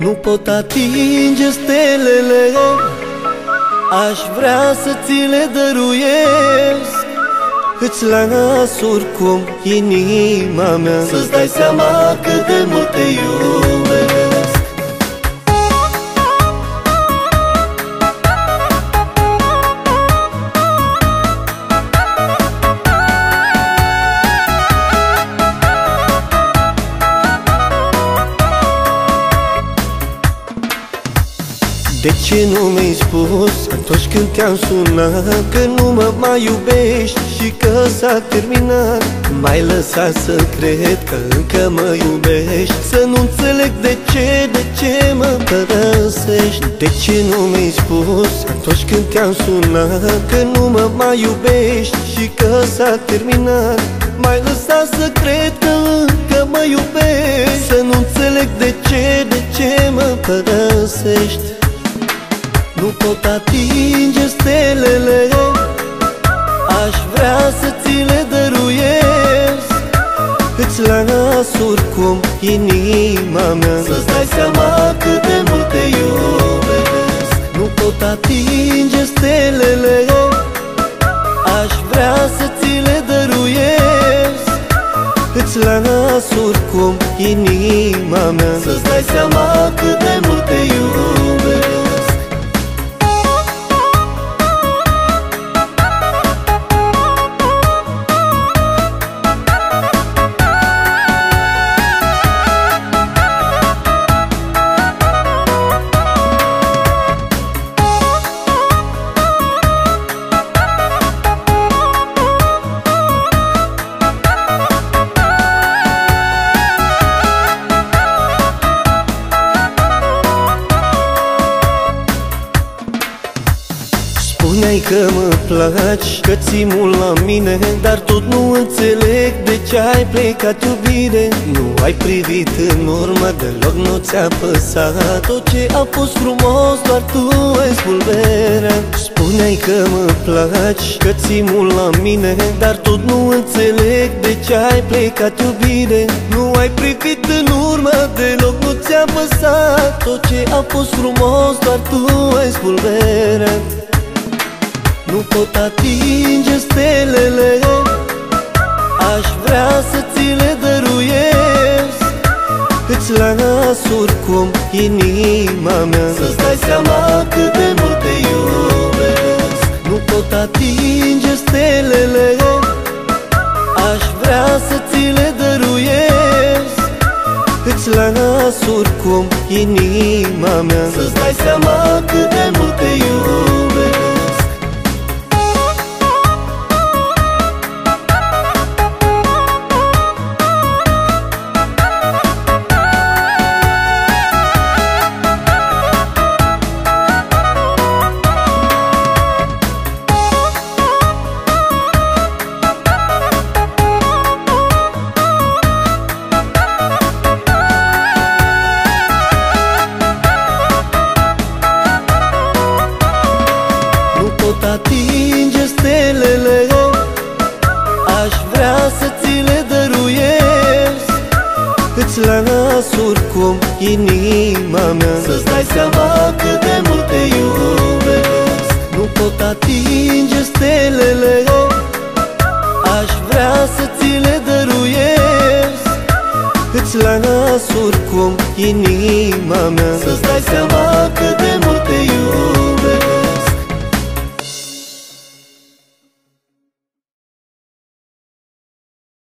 Nu pot atinge stelele, aș vrea să ți le dăruiesc. Îți las oricum inima mea, să-ți dai seama cât de mult te iubesc. De ce nu mi-ai spus atunci când te-am sunat că nu mă mai iubești și că s-a terminat? M-ai lăsat să cred că încă mă iubești, să nu înțeleg de ce mă părăsești. De ce nu mi-ai spus atunci când te-am sunat că nu mă mai iubești și că s-a terminat? M-ai lăsat să cred că încă mă iubești, să nu înțeleg de ce mă părăsești. Nu pot atinge stelele, aș vrea să ți le dăruiesc. Îți las oricum inima mea, să-ți dai seama cât de mult te iubesc. Nu pot atinge stelele, aș vrea să ți le dăruiesc. Îți las oricum inima mea, să-ți dai seama cât de mult te iubesc. Spuneai că mă placi, că ții mult la mine, dar tot nu înțeleg de ce ai plecat, iubire. Nu ai privit în urmă, deloc nu ți-a păsat. Tot ce a fost frumos, doar tu ai spulberat. Spuneai că mă placi, că ții mult la mine, dar tot nu înțeleg de ce ai plecat, iubire. Nu ai privit în urmă, deloc nu ți-a păsat. Tot ce a fost frumos, doar tu ai spulberat. Nu pot atinge stelele, aș vrea să ți le dăruiesc. Îți las oricum inima mea, să-ți dai seama cât de mult te iubesc. Nu pot atinge stelele, aș vrea să ți le dăruiesc. Îți las oricum inima mea, să-ți dai seama cât de mult te iubesc. Atinge stelele, aș vrea să ți le dăruiesc. Îți las oricum inima mea, să-ți dai seama cât de mult te iubesc. Nu pot atinge stelele, aș vrea să ți le dăruiesc. Îți las oricum inima mea, să-ți dai seama cât de mult te iubesc.